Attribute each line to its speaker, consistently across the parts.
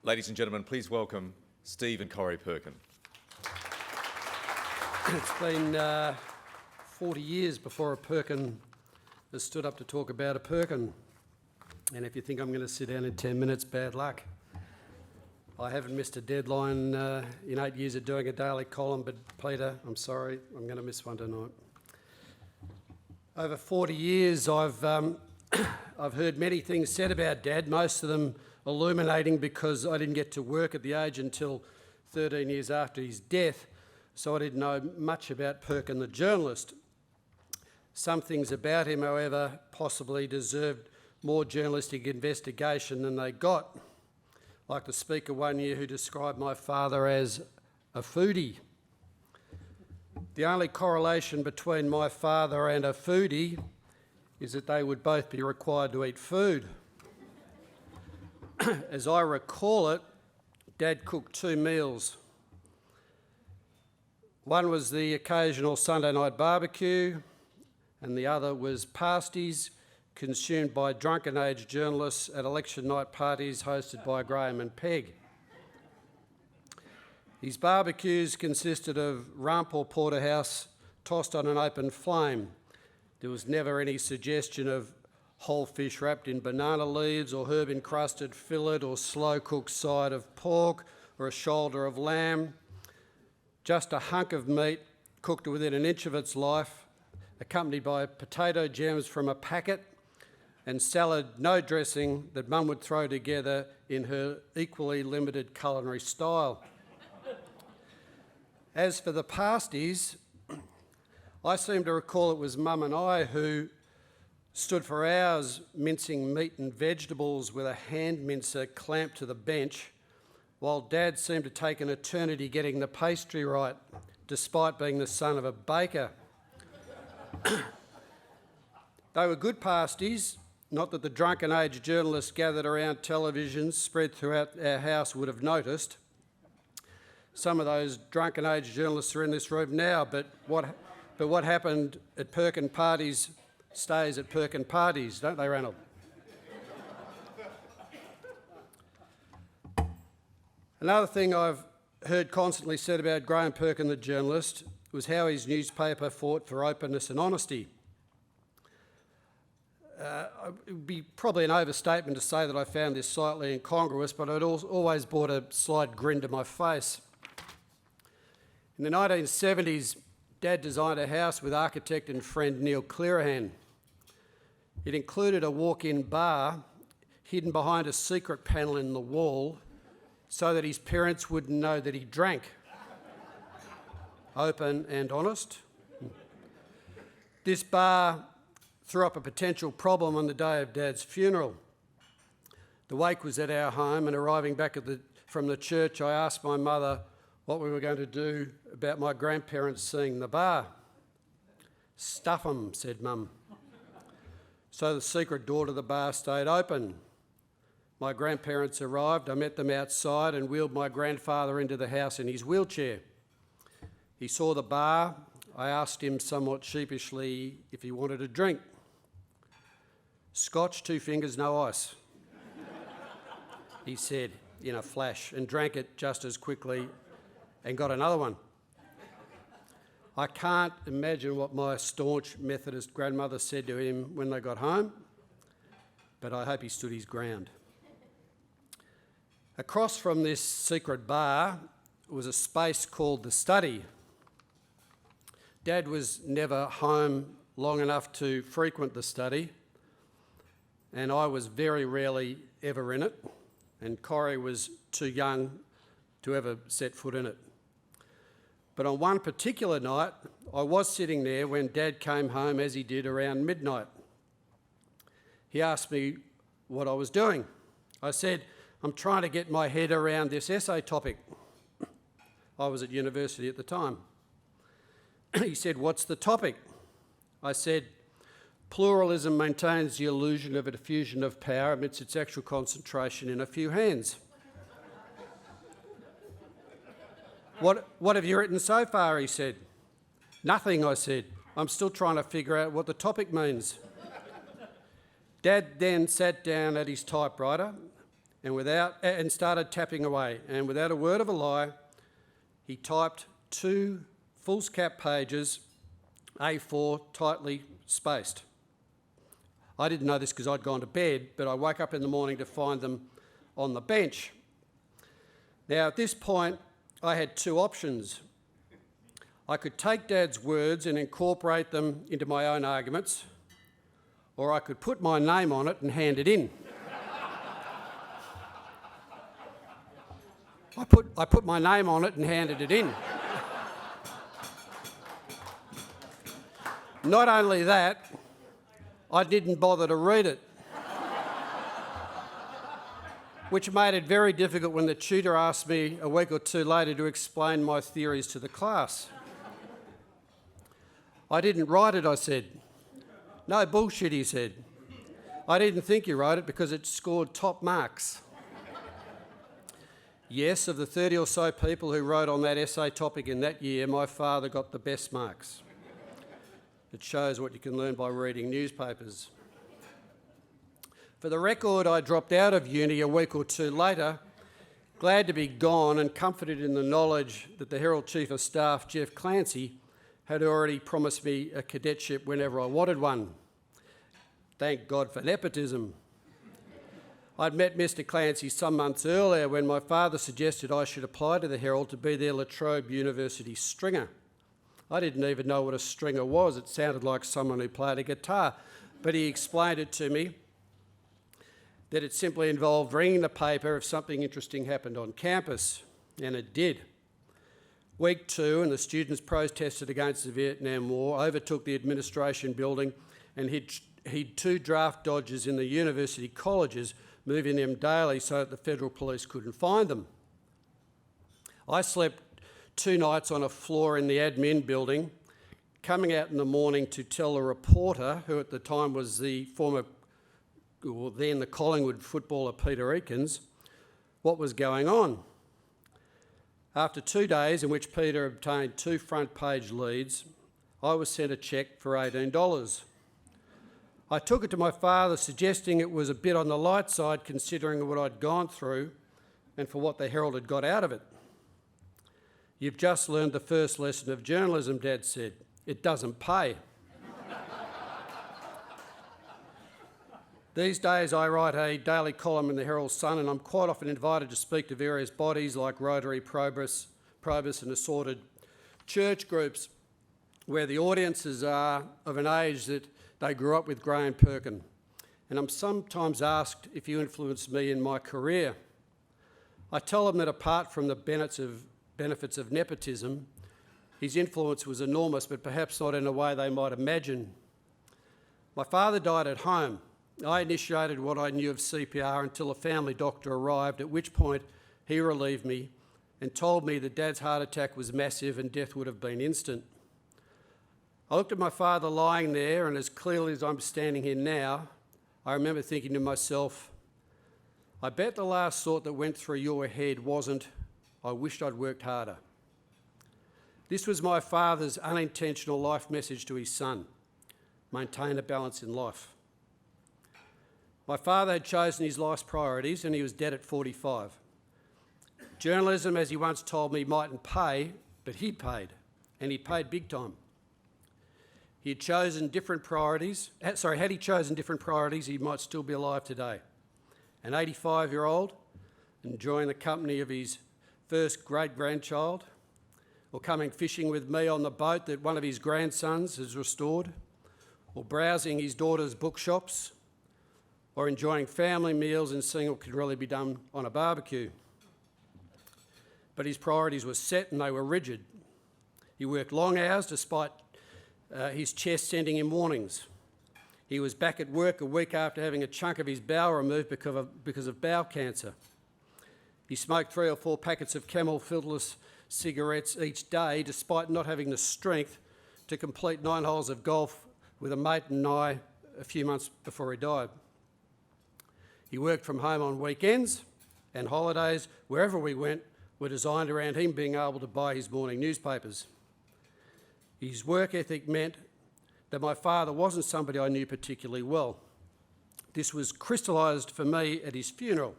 Speaker 1: Ladies and gentlemen, please welcome Steve and Corrie Perkin.
Speaker 2: It's been 40 years before a Perkin has stood up to talk about a Perkin. And if you think I'm going to sit down in 10 minutes, bad luck. I haven't missed a deadline in 8 years of doing a daily column, but Peter, I'm sorry, I'm going to miss one tonight. Over 40 years, I've heard many things said about Dad, most of them illuminating because I didn't get to work at the age until 13 years after his death, so I didn't know much about Perkin the journalist. Some things about him, however, possibly deserved more journalistic investigation than they got, like the speaker one year who described my father as a foodie. The only correlation between my father and a foodie is that they would both be required to eat food. As I recall it, Dad cooked 2 meals. One was the occasional Sunday night barbecue, and the other was pasties consumed by drunken age journalists at election night parties hosted by Graham and Peg. His barbecues consisted of rump or porterhouse tossed on an open flame. There was never any suggestion of whole fish wrapped in banana leaves or herb-encrusted fillet or slow-cooked side of pork or a shoulder of lamb. Just a hunk of meat cooked within an inch of its life, accompanied by potato gems from a packet and salad, no dressing, that Mum would throw together in her equally limited culinary style. As for the pasties, I seem to recall it was Mum and I who stood for hours mincing meat and vegetables with a hand mincer clamped to the bench, while Dad seemed to take an eternity getting the pastry right, despite being the son of a baker. They were good pasties, not that the drunken age journalists gathered around televisions spread throughout our house would have noticed. Some of those drunken age journalists are in this room now, but what happened at Perkin parties stays at Perkin parties, don't they, Ranald? Another thing I've heard constantly said about Graham Perkin the journalist was how his newspaper fought for openness and honesty. It would be probably an overstatement to say that I found this slightly incongruous, but it always brought a slight grin to my face. In the 1970s, Dad designed a house with architect and friend Neil Clearahan. It included a walk-in bar hidden behind a secret panel in the wall so that his parents wouldn't know that he drank. Open and honest. This bar threw up a potential problem on the day of Dad's funeral. The wake was at our home, and arriving back from the church, I asked my mother what we were going to do about my grandparents seeing the bar. "Stuff 'em," said Mum. So the secret door to the bar stayed open. My grandparents arrived, I met them outside and wheeled my grandfather into the house in his wheelchair. He saw the bar. I asked him somewhat sheepishly if he wanted a drink. "Scotch, 2 fingers, no ice," he said in a flash, and drank it just as quickly and got another one. I can't imagine what my staunch Methodist grandmother said to him when they got home, but I hope he stood his ground. Across from this secret bar was a space called the study. Dad was never home long enough to frequent the study, and I was very rarely ever in it, and Corrie was too young to ever set foot in it. But on one particular night, I was sitting there when Dad came home, as he did, around midnight. He asked me what I was doing. I said, "I'm trying to get my head around this essay topic." I was at university at the time. He said, "What's the topic?" I said, "Pluralism maintains the illusion of a diffusion of power amidst its actual concentration in a few hands." What have you written so far?" he said. "Nothing," I said. "I'm still trying to figure out what the topic means." Dad then sat down at his typewriter. and started tapping away. And without a word of a lie, he typed 2 foolscap pages, A4, tightly spaced. I didn't know this because I'd gone to bed, but I woke up in the morning to find them on the bench. Now, at this point, I had 2 options. I could take Dad's words and incorporate them into my own arguments, or I could put my name on it and hand it in. I put my name on it and handed it in. Not only that, I didn't bother to read it, which made it very difficult when the tutor asked me a week or 2 later to explain my theories to the class. I didn't write it, I said. No bullshit, he said. I didn't think you wrote it because it scored top marks. Yes, of the 30 or so people who wrote on that essay topic in that year, my father got the best marks. It shows what you can learn by reading newspapers. For the record, I dropped out of uni a week or 2 later, glad to be gone and comforted in the knowledge that the Herald Chief of Staff, Jeff Clancy, had already promised me a cadetship whenever I wanted one. Thank God for nepotism. I'd met Mr. Clancy some months earlier when my father suggested I should apply to the Herald to be their La Trobe University stringer. I didn't even know what a stringer was. It sounded like someone who played a guitar, but he explained it to me that it simply involved ringing the paper if something interesting happened on campus, and it did. Week 2, and the students protested against the Vietnam War, overtook the administration building and hid 2 draft dodgers in the university colleges, moving them daily so that the federal police couldn't find them. I slept 2 nights on a floor in the admin building, coming out in the morning to tell a reporter, who at the time was the then the Collingwood footballer Peter Ekins, what was going on. After 2 days in which Peter obtained 2 front page leads, I was sent a cheque for $18. I took it to my father, suggesting it was a bit on the light side considering what I'd gone through and for what the Herald had got out of it. You've just learned the first lesson of journalism, Dad said. It doesn't pay. These days I write a daily column in the Herald Sun, and I'm quite often invited to speak to various bodies like Rotary, Probus and assorted church groups where the audiences are of an age that they grew up with Graham Perkin. And I'm sometimes asked if you influenced me in my career. I tell them that apart from the benefits of nepotism, his influence was enormous, but perhaps not in a way they might imagine. My father died at home. I initiated what I knew of CPR until a family doctor arrived, at which point he relieved me and told me that Dad's heart attack was massive and death would have been instant. I looked at my father lying there, and as clearly as I'm standing here now, I remember thinking to myself, I bet the last thought that went through your head wasn't, I wished I'd worked harder. This was my father's unintentional life message to his son: maintain a balance in life. My father had chosen his life's priorities, and he was dead at 45. Journalism, as he once told me, mightn't pay, but he paid, and he paid big time. Had he chosen different priorities, he might still be alive today. An 85-year-old, enjoying the company of his first great-grandchild, or coming fishing with me on the boat that one of his grandsons has restored, or browsing his daughter's bookshops, or enjoying family meals and seeing what could really be done on a barbecue. But his priorities were set and they were rigid. He worked long hours despite his chest sending him warnings. He was back at work a week after having a chunk of his bowel removed because of bowel cancer. He smoked 3 or 4 packets of Camel filterless cigarettes each day despite not having the strength to complete 9 holes of golf with a mate and I a few months before he died. He worked from home on weekends, and holidays, wherever we went, were designed around him being able to buy his morning newspapers. His work ethic meant that my father wasn't somebody I knew particularly well. This was crystallised for me at his funeral.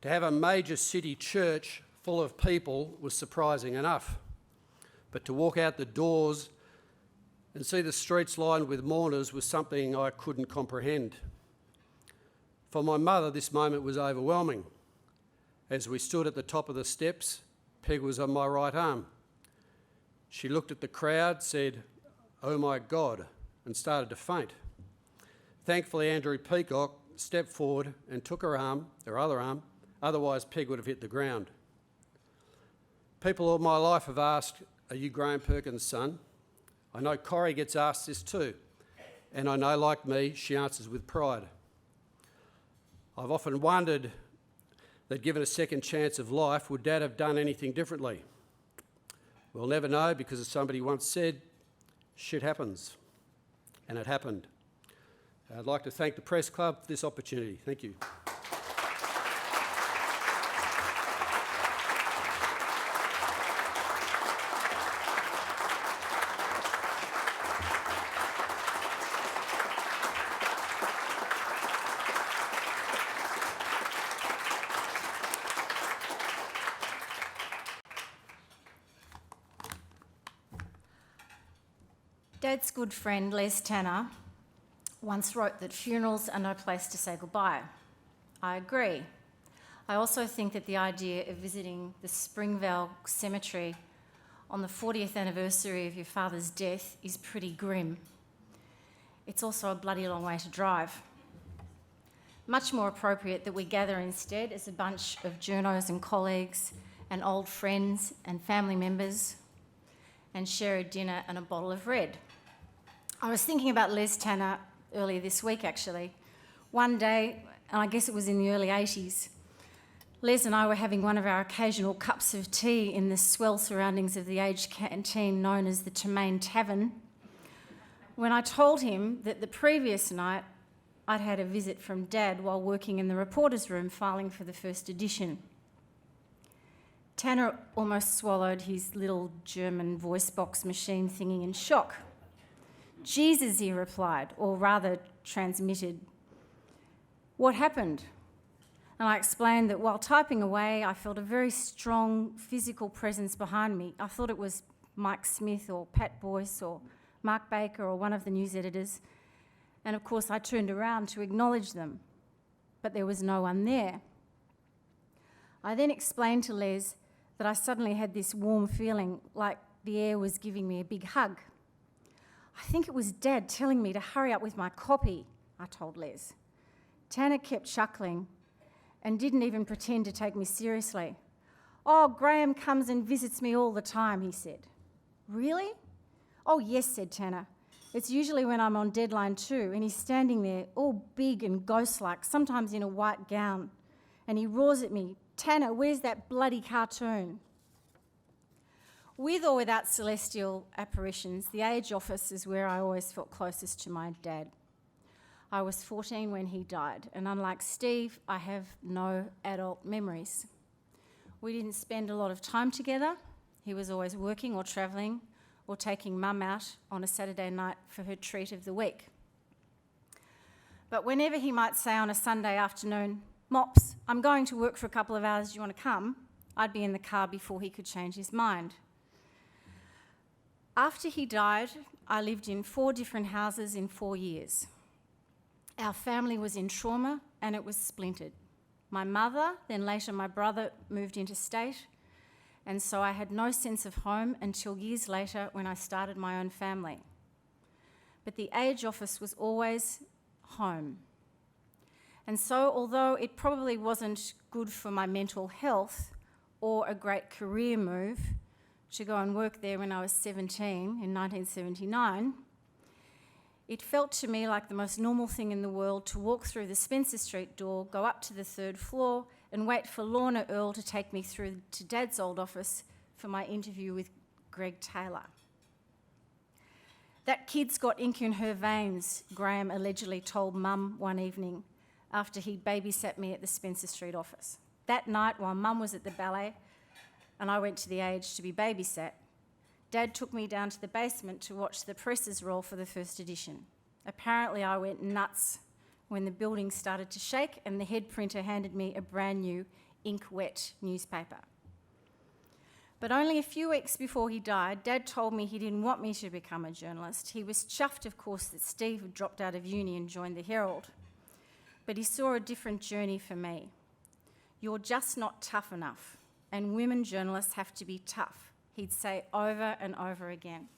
Speaker 2: To have a major city church full of people was surprising enough, but to walk out the doors and see the streets lined with mourners was something I couldn't comprehend. For my mother, this moment was overwhelming. As we stood at the top of the steps, Peg was on my right arm. She looked at the crowd, said, "Oh my God," and started to faint. Thankfully, Andrew Peacock stepped forward and took her other arm, otherwise Peg would have hit the ground. People all my life have asked, "Are you Graham Perkin's son?" I know Corrie gets asked this too, and I know, like me, she answers with pride. I've often wondered that given a second chance of life, would Dad have done anything differently? We'll never know, because as somebody once said, shit happens. And it happened. I'd like to thank the Press Club for this opportunity. Thank you.
Speaker 3: Dad's good friend, Les Tanner, once wrote that funerals are no place to say goodbye. I agree. I also think that the idea of visiting the Springvale Cemetery on the 40th anniversary of your father's death is pretty grim. It's also a bloody long way to drive. Much more appropriate that we gather instead as a bunch of journos and colleagues and old friends and family members and share a dinner and a bottle of red. I was thinking about Les Tanner earlier this week, actually. One day, and I guess it was in the early 80s, Les and I were having one of our occasional cups of tea in the swell surroundings of the aged canteen known as the Tremaine Tavern, when I told him that the previous night I'd had a visit from Dad while working in the reporter's room filing for the first edition. Tanner almost swallowed his little German voice box machine thingy in shock. "Jesus," he replied, or rather transmitted. "What happened?" And I explained that while typing away, I felt a very strong physical presence behind me. I thought it was Mike Smith or Pat Boyce or Mark Baker or one of the news editors. And of course, I turned around to acknowledge them, but there was no one there. I then explained to Les that I suddenly had this warm feeling like the air was giving me a big hug. "I think it was Dad telling me to hurry up with my copy," I told Les. Tanner kept chuckling and didn't even pretend to take me seriously. "Oh, Graham comes and visits me all the time," he said. "Really?" "Oh, yes," said Tanner. "It's usually when I'm on deadline too, and he's standing there all big and ghost-like, sometimes in a white gown, and he roars at me, 'Tanner, where's that bloody cartoon?'" With or without celestial apparitions, the Age office is where I always felt closest to my dad. I was 14 when he died, and unlike Steve, I have no adult memories. We didn't spend a lot of time together. He was always working or travelling or taking Mum out on a Saturday night for her treat of the week. But whenever he might say on a Sunday afternoon, "Mops, I'm going to work for a couple of hours, do you want to come?" I'd be in the car before he could change his mind. After he died, I lived in 4 different houses in 4 years. Our family was in trauma and it was splintered. My mother, then later my brother, moved interstate, and so I had no sense of home until years later when I started my own family. But the Age office was always home. And so, although it probably wasn't good for my mental health or a great career move to go and work there when I was 17 in 1979, it felt to me like the most normal thing in the world to walk through the Spencer Street door, go up to the 3rd floor and wait for Lorna Earle to take me through to Dad's old office for my interview with Greg Taylor. "That kid's got ink in her veins," Graham allegedly told Mum one evening after he babysat me at the Spencer Street office. That night, while Mum was at the ballet and I went to the Age to be babysat, Dad took me down to the basement to watch the presses roll for the first edition. Apparently I went nuts when the building started to shake and the head printer handed me a brand new ink-wet newspaper. But only a few weeks before he died, Dad told me he didn't want me to become a journalist. He was chuffed, of course, that Steve had dropped out of uni and joined the Herald. But he saw a different journey for me. You're just not tough enough, and women journalists have to be tough, he'd say over and over again.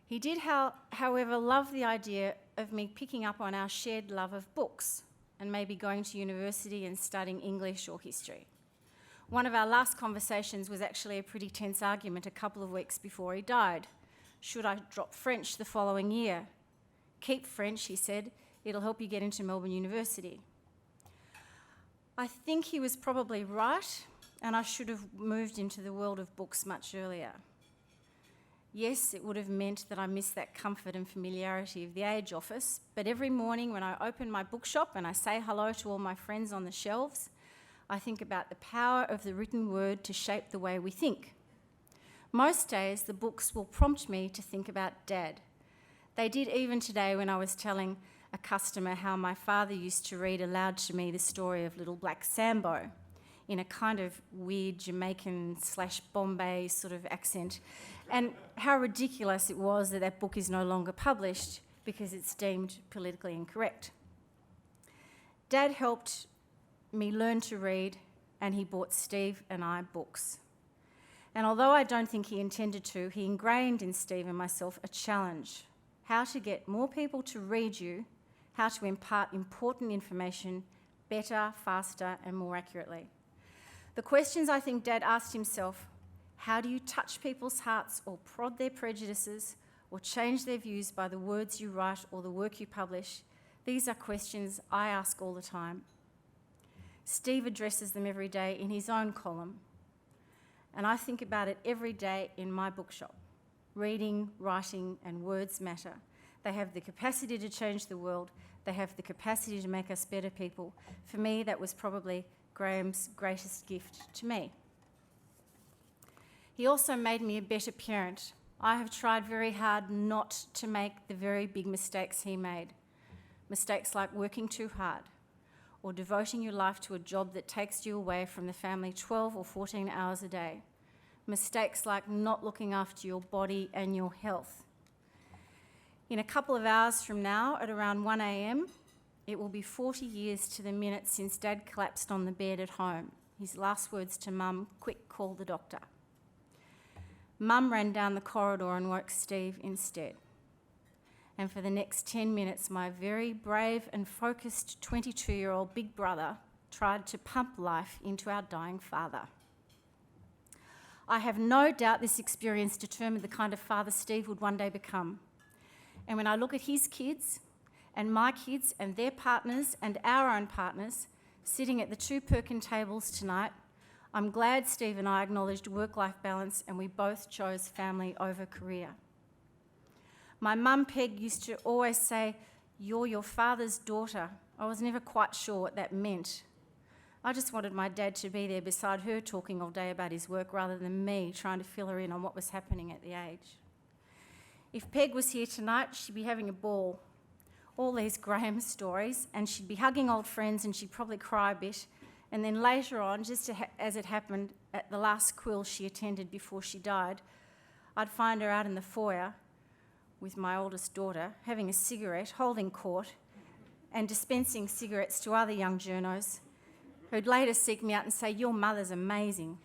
Speaker 3: He did, however, love the idea of me picking up on our shared love of books and maybe going to university and studying English or history. One of our last conversations was actually a pretty tense argument a couple of weeks before he died. Should I drop French the following year? Keep French, he said. It'll help you get into Melbourne University. I think he was probably right, and I should have moved into the world of books much earlier. Yes, it would have meant that I missed that comfort and familiarity of the Age office, but every morning when I open my bookshop and I say hello to all my friends on the shelves, I think about the power of the written word to shape the way we think. Most days, the books will prompt me to think about Dad. They did even today when I was telling a customer how my father used to read aloud to me the story of Little Black Sambo in a kind of weird Jamaican/Bombay sort of accent, and how ridiculous it was that that book is no longer published because it's deemed politically incorrect. Dad helped me learn to read, and he bought Steve and I books. And although I don't think he intended to, he ingrained in Steve and myself a challenge: how to get more people to read you, how to impart important information better, faster, and more accurately. The questions I think Dad asked himself: how do you touch people's hearts or prod their prejudices or change their views by the words you write or the work you publish? These are questions I ask all the time. Steve addresses them every day in his own column, and I think about it every day in my bookshop. Reading, writing, and words matter. They have the capacity to change the world. They have the capacity to make us better people. For me, that was probably Graham's greatest gift to me. He also made me a better parent. I have tried very hard not to make the very big mistakes he made. Mistakes like working too hard, or devoting your life to a job that takes you away from the family 12 or 14 hours a day. Mistakes like not looking after your body and your health. In a couple of hours from now, at around 1 a.m, it will be 40 years to the minute since Dad collapsed on the bed at home. His last words to Mum: quick, call the doctor. Mum ran down the corridor and woke Steve instead. And for the next 10 minutes, my very brave and focused 22-year-old big brother tried to pump life into our dying father. I have no doubt this experience determined the kind of father Steve would one day become. And when I look at his kids and my kids and their partners and our own partners sitting at the two Perkin tables tonight, I'm glad Steve and I acknowledged work-life balance and we both chose family over career. My mum, Peg, used to always say, "You're your father's daughter." I was never quite sure what that meant. I just wanted my dad to be there beside her talking all day about his work rather than me trying to fill her in on what was happening at the Age. If Peg was here tonight, she'd be having a ball. All these Graham stories, and she'd be hugging old friends and she'd probably cry a bit. And then later on, just as it happened at the last quill she attended before she died, I'd find her out in the foyer with my oldest daughter, having a cigarette, holding court, and dispensing cigarettes to other young journos who'd later seek me out and say, "Your mother's amazing."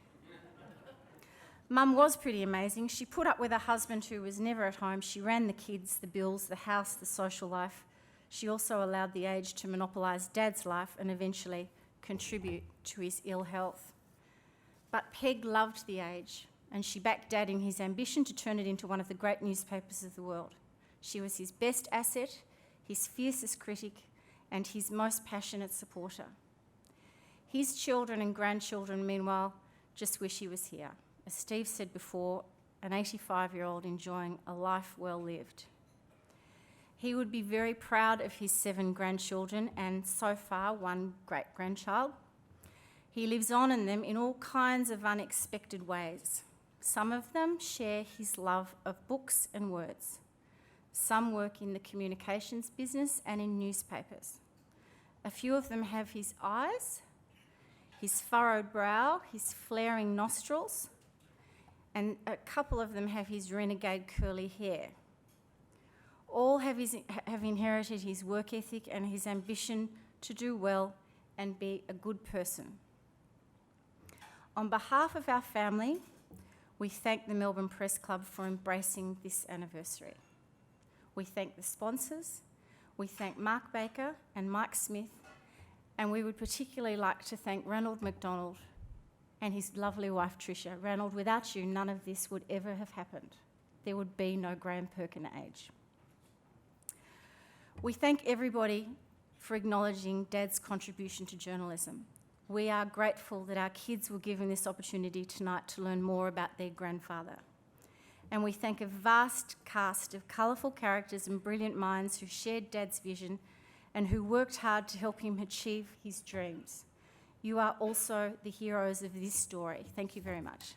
Speaker 3: Mum was pretty amazing. She put up with a husband who was never at home. She ran the kids, the bills, the house, the social life. She also allowed the Age to monopolise Dad's life and eventually contribute to his ill health. But Peg loved the Age, and she backed Dad in his ambition to turn it into one of the great newspapers of the world. She was his best asset, his fiercest critic, and his most passionate supporter. His children and grandchildren, meanwhile, just wish he was here. As Steve said before, an 85-year-old enjoying a life well lived. He would be very proud of his 7 grandchildren and, so far, 1 great-grandchild. He lives on in them in all kinds of unexpected ways. Some of them share his love of books and words. Some work in the communications business and in newspapers. A few of them have his eyes, his furrowed brow, his flaring nostrils, and a couple of them have his renegade curly hair. All have inherited his work ethic and his ambition to do well and be a good person. On behalf of our family, we thank the Melbourne Press Club for embracing this anniversary. We thank the sponsors, we thank Mark Baker and Mike Smith, and we would particularly like to thank Ranald MacDonald and his lovely wife Tricia. Ranald, without you, none of this would ever have happened. There would be no Graham Perkin age. We thank everybody for acknowledging Dad's contribution to journalism. We are grateful that our kids were given this opportunity tonight to learn more about their grandfather. And we thank a vast cast of colourful characters and brilliant minds who shared Dad's vision and who worked hard to help him achieve his dreams. You are also the heroes of this story. Thank you very much.